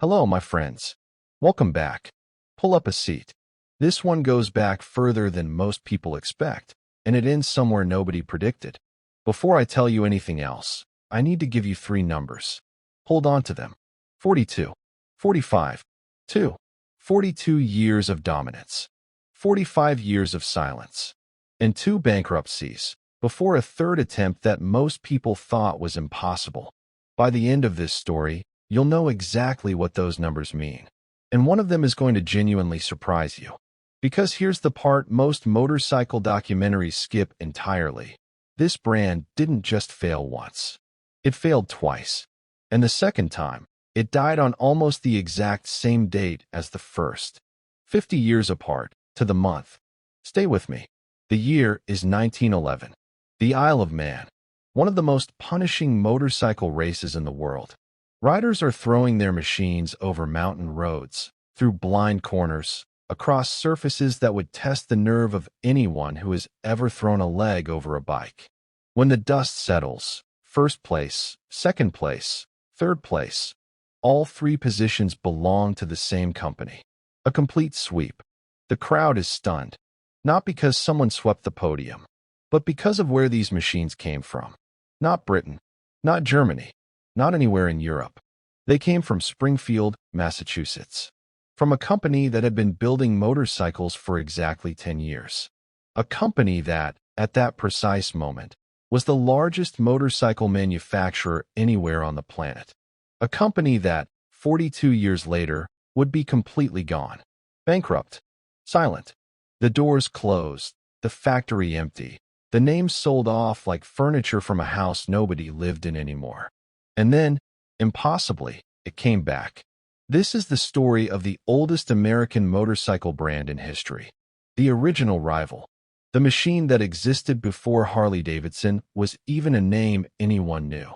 Hello, my friends. Welcome back. Pull up a seat. This one goes back further than most people expect, and it ends somewhere nobody predicted. Before I tell you anything else, I need to give you three numbers. Hold on to them. 42, 45, 2, 42 years of dominance, 45 years of silence, and 2 bankruptcies, before a third attempt that most people thought was impossible. By the end of this story, you'll know exactly what those numbers mean. And one of them is going to genuinely surprise you. Because here's the part most motorcycle documentaries skip entirely. This brand didn't just fail once. It failed twice. And the second time, it died on almost the exact same date as the first. 50 years apart, to the month. Stay with me. The year is 1911. The Isle of Man. One of the most punishing motorcycle races in the world. Riders are throwing their machines over mountain roads, through blind corners, across surfaces that would test the nerve of anyone who has ever thrown a leg over a bike. When the dust settles, first place, second place, third place, all 3 positions belong to the same company. A complete sweep. The crowd is stunned, not because someone swept the podium, but because of where these machines came from. Not Britain, not Germany, not anywhere in Europe. They came from Springfield, Massachusetts. From a company that had been building motorcycles for exactly 10 years. A company that, at that precise moment, was the largest motorcycle manufacturer anywhere on the planet. A company that, 42 years later, would be completely gone. Bankrupt. Silent. The doors closed, the factory empty, the name sold off like furniture from a house nobody lived in anymore. And then, impossibly, it came back. This is the story of the oldest American motorcycle brand in history. The original rival. The machine that existed before Harley Davidson was even a name anyone knew.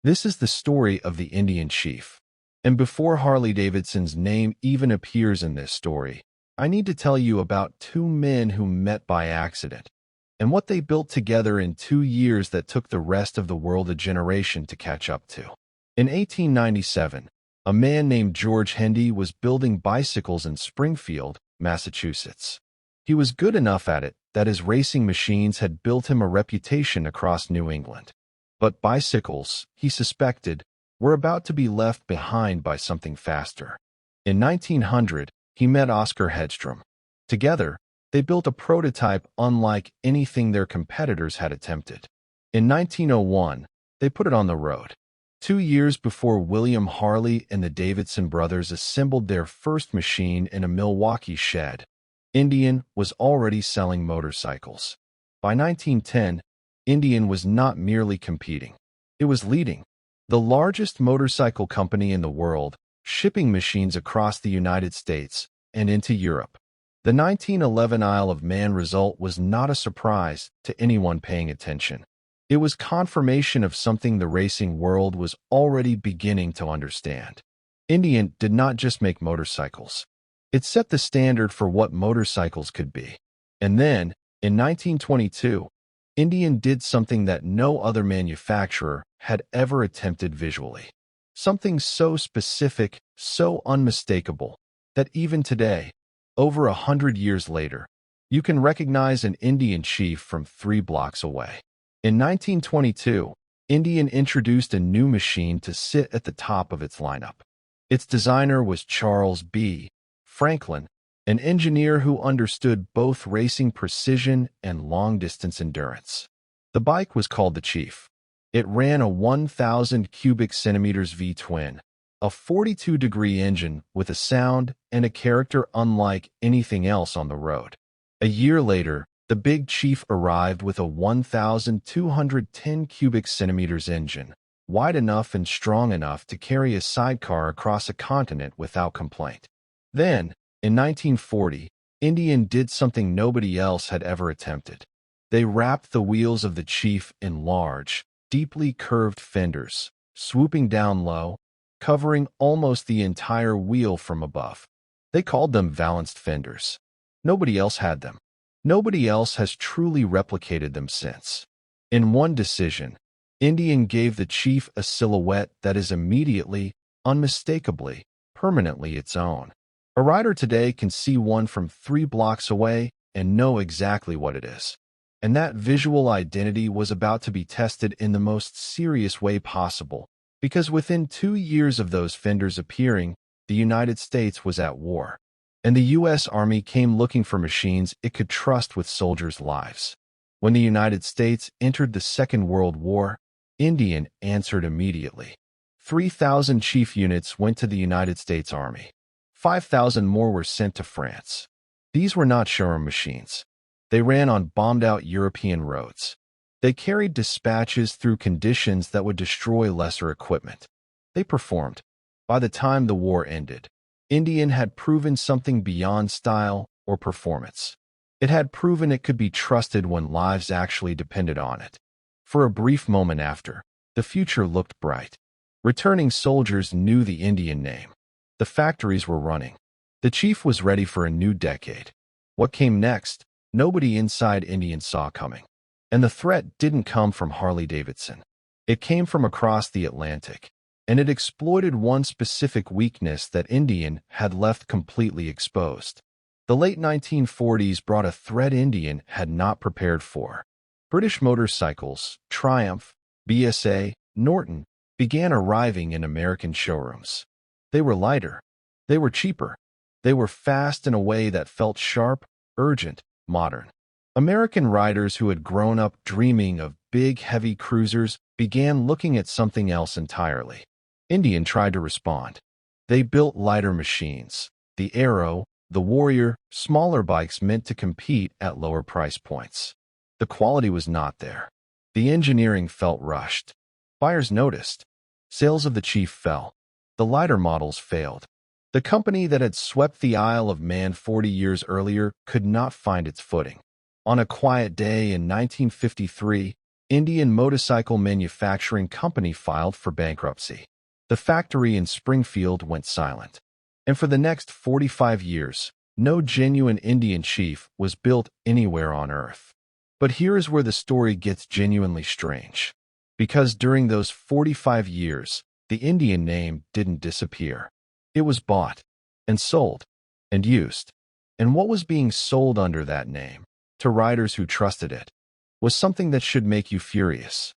This is the story of the Indian Chief. And before Harley Davidson's name even appears in this story, I need to tell you about 2 men who met by accident, and what they built together in 2 years that took the rest of the world a generation to catch up to. In 1897, a man named George Hendy was building bicycles in Springfield, Massachusetts. He was good enough at it that his racing machines had built him a reputation across New England. But bicycles, he suspected, were about to be left behind by something faster. In 1900, he met Oscar Hedstrom. Together, they built a prototype unlike anything their competitors had attempted. In 1901, they put it on the road. 2 years before William Harley and the Davidson brothers assembled their first machine in a Milwaukee shed, Indian was already selling motorcycles. By 1910, Indian was not merely competing. It was leading. The largest motorcycle company in the world, shipping machines across the United States and into Europe. The 1911 Isle of Man result was not a surprise to anyone paying attention. It was confirmation of something the racing world was already beginning to understand. Indian did not just make motorcycles. It set the standard for what motorcycles could be. And then, in 1922, Indian did something that no other manufacturer had ever attempted visually. Something so specific, so unmistakable, that even today, over 100 years later, you can recognize an Indian Chief from 3 blocks away. In 1922, Indian introduced a new machine to sit at the top of its lineup. Its designer was Charles B. Franklin, an engineer who understood both racing precision and long-distance endurance. The bike was called the Chief. It ran a 1,000 cubic centimeters V-twin, a 42-degree engine with a sound and a character unlike anything else on the road. A year later, the Big Chief arrived with a 1,210 cubic centimeters engine, wide enough and strong enough to carry a sidecar across a continent without complaint. Then, in 1940, Indian did something nobody else had ever attempted. They wrapped the wheels of the Chief in large, deeply curved fenders, swooping down low, covering almost the entire wheel from above. They called them Valanced fenders. Nobody else had them. Nobody else has truly replicated them since. In one decision, Indian gave the Chief a silhouette that is immediately, unmistakably, permanently its own. A rider today can see one from 3 blocks away and know exactly what it is. And that visual identity was about to be tested in the most serious way possible, because within 2 years of those fenders appearing, the United States was at war. And the U.S. Army came looking for machines it could trust with soldiers' lives. When the United States entered the Second World War, Indian answered immediately. 3,000 chief units went to the United States Army. 5,000 more were sent to France. These were not showroom machines. They ran on bombed-out European roads. They carried dispatches through conditions that would destroy lesser equipment. They performed. By the time the war ended, Indian had proven something beyond style or performance. It had proven it could be trusted when lives actually depended on it. For a brief moment after, the future looked bright. Returning soldiers knew the Indian name. The factories were running. The chief was ready for a new decade. What came next, nobody inside Indian saw coming. And the threat didn't come from Harley Davidson. It came from across the Atlantic, and it exploited one specific weakness that Indian had left completely exposed. The late 1940s brought a threat Indian had not prepared for. British motorcycles, Triumph, BSA, Norton, began arriving in American showrooms. They were lighter. They were cheaper. They were fast in a way that felt sharp, urgent, modern. American riders who had grown up dreaming of big, heavy cruisers began looking at something else entirely. Indian tried to respond. They built lighter machines. The Arrow, the Warrior, smaller bikes meant to compete at lower price points. The quality was not there. The engineering felt rushed. Buyers noticed. Sales of the Chief fell. The lighter models failed. The company that had swept the Isle of Man 40 years earlier could not find its footing. On a quiet day in 1953, Indian Motorcycle Manufacturing Company filed for bankruptcy. The factory in Springfield went silent. And for the next 45 years, no genuine Indian Chief was built anywhere on Earth. But here is where the story gets genuinely strange. Because during those 45 years, the Indian name didn't disappear. It was bought, and sold, and used. And what was being sold under that name, to riders who trusted it, was something that should make you furious.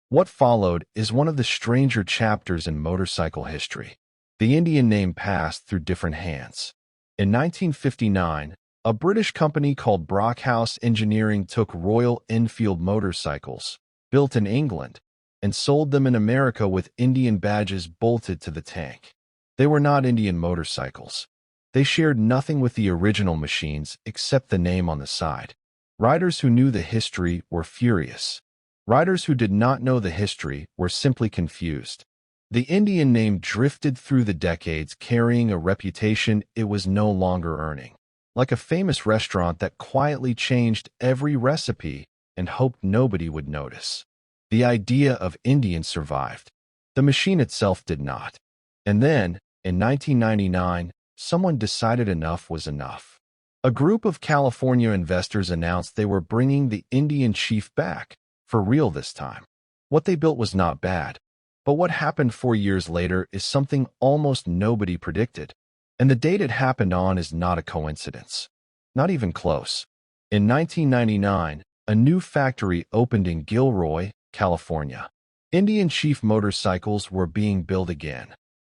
What followed is one of the stranger chapters in motorcycle history. The Indian name passed through different hands. In 1959, a British company called Brockhouse Engineering took Royal Enfield motorcycles, built in England, and sold them in America with Indian badges bolted to the tank. They were not Indian motorcycles. They shared nothing with the original machines except the name on the side. Riders who knew the history were furious. Riders who did not know the history were simply confused. The Indian name drifted through the decades carrying a reputation it was no longer earning. Like a famous restaurant that quietly changed every recipe and hoped nobody would notice. The idea of Indian survived. The machine itself did not. And then, in 1999, someone decided enough was enough. A group of California investors announced they were bringing the Indian Chief back, for real this time. What they built was not bad. But what happened 4 years later is something almost nobody predicted. And the date it happened on is not a coincidence. Not even close. In 1999, a new factory opened in Gilroy, California. Indian Chief motorcycles were being built again.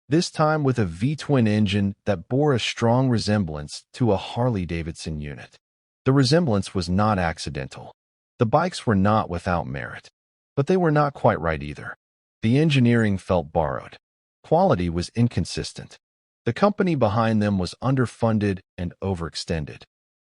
This time with a V-twin engine that bore a strong resemblance to a Harley Davidson unit. The resemblance was not accidental. The bikes were not without merit. But they were not quite right either. The engineering felt borrowed. Quality was inconsistent. The company behind them was underfunded and overextended.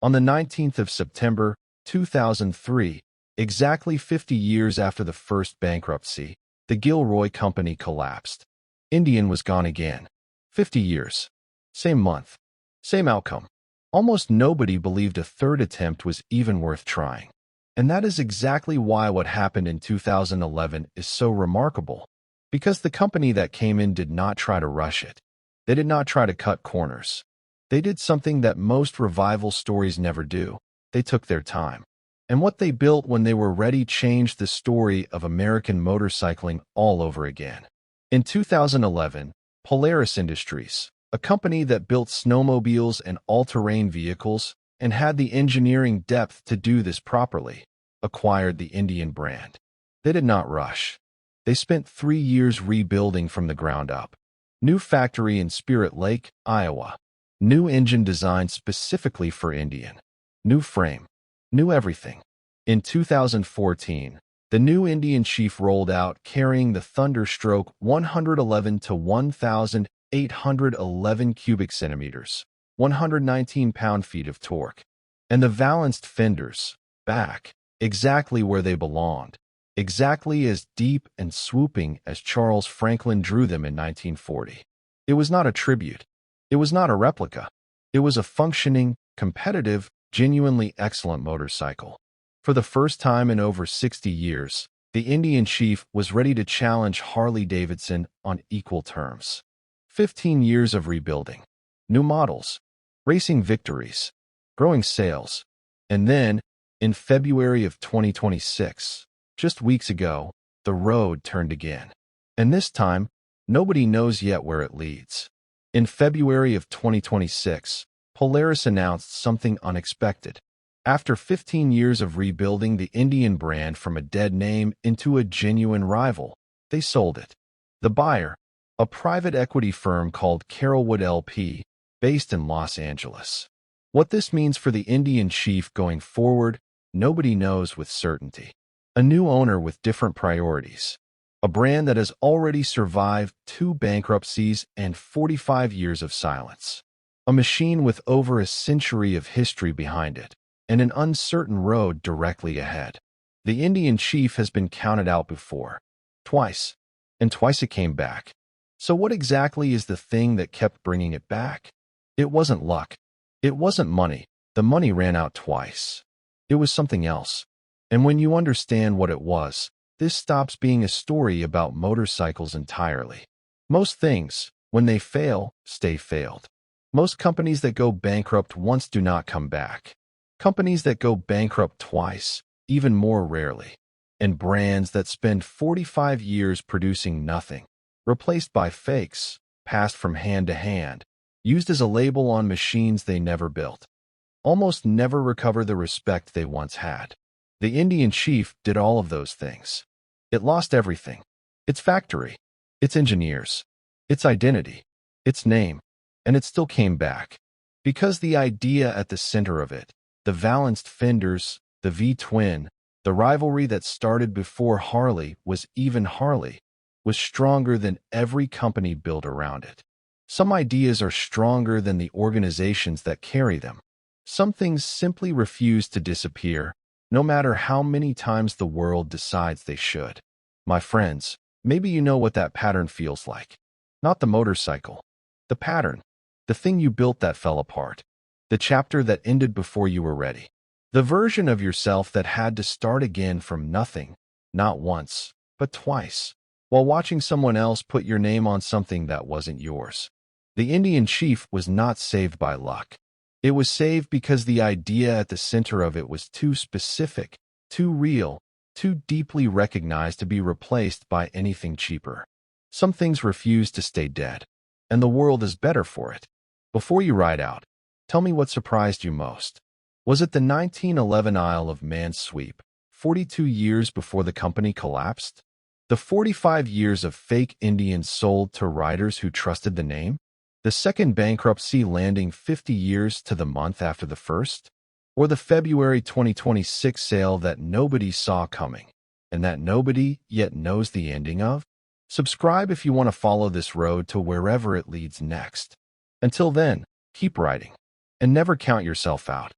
On the 19th of September, 2003, exactly 50 years after the first bankruptcy, the Gilroy company collapsed. Indian was gone again. 50 years. Same month. Same outcome. Almost nobody believed a third attempt was even worth trying. And that is exactly why what happened in 2011 is so remarkable. Because the company that came in did not try to rush it. They did not try to cut corners. They did something that most revival stories never do. They took their time. And what they built when they were ready changed the story of American motorcycling all over again. In 2011, Polaris Industries, a company that built snowmobiles and all-terrain vehicles and had the engineering depth to do this properly, acquired the Indian brand. They did not rush. They spent 3 years rebuilding from the ground up. New factory in Spirit Lake, Iowa. New engine designed specifically for Indian. New frame. New everything. In 2014, the new Indian Chief rolled out carrying the Thunderstroke 111 to 1,811 cubic centimeters, 119 pound-feet of torque, and the Valanced fenders, back, exactly where they belonged, exactly as deep and swooping as Charles Franklin drew them in 1940. It was not a tribute. It was not a replica. It was a functioning, competitive, genuinely excellent motorcycle. For the first time in over 60 years, the Indian Chief was ready to challenge Harley Davidson on equal terms. 15 years of rebuilding, new models, racing victories, growing sales, and then, in February of 2026, just weeks ago, the road turned again. And this time, nobody knows yet where it leads. In February of 2026, Polaris announced something unexpected. After 15 years of rebuilding the Indian brand from a dead name into a genuine rival, they sold it. The buyer, a private equity firm called Carolwood LP, based in Los Angeles. What this means for the Indian Chief going forward, nobody knows with certainty. A new owner with different priorities. A brand that has already survived 2 bankruptcies and 45 years of silence. A machine with over a century of history behind it, and an uncertain road directly ahead. The Indian Chief has been counted out before. Twice. And twice it came back. So what exactly is the thing that kept bringing it back? It wasn't luck. It wasn't money. The money ran out twice. It was something else. And when you understand what it was, this stops being a story about motorcycles entirely. Most things, when they fail, stay failed. Most companies that go bankrupt once do not come back. Companies that go bankrupt twice, even more rarely. And brands that spend 45 years producing nothing, replaced by fakes, passed from hand to hand, used as a label on machines they never built, almost never recover the respect they once had. The Indian Chief did all of those things. It lost everything. Its factory, its engineers, its identity, its name, and it still came back. Because the idea at the center of it, the Valanced fenders, the V-twin, the rivalry that started before Harley was even Harley, was stronger than every company built around it. Some ideas are stronger than the organizations that carry them. Some things simply refuse to disappear, no matter how many times the world decides they should. My friends, maybe you know what that pattern feels like. Not the motorcycle. The pattern. The thing you built that fell apart. The chapter that ended before you were ready. The version of yourself that had to start again from nothing, not once, but twice, while watching someone else put your name on something that wasn't yours. The Indian Chief was not saved by luck. It was saved because the idea at the center of it was too specific, too real, too deeply recognized to be replaced by anything cheaper. Some things refuse to stay dead, and the world is better for it. Before you ride out, tell me what surprised you most. Was it the 1911 Isle of Man sweep, 42 years before the company collapsed? The 45 years of fake Indians sold to riders who trusted the name? The second bankruptcy landing 50 years to the month after the first? Or the February 2026 sale that nobody saw coming, and that nobody yet knows the ending of? Subscribe if you want to follow this road to wherever it leads next. Until then, keep riding, and never count yourself out.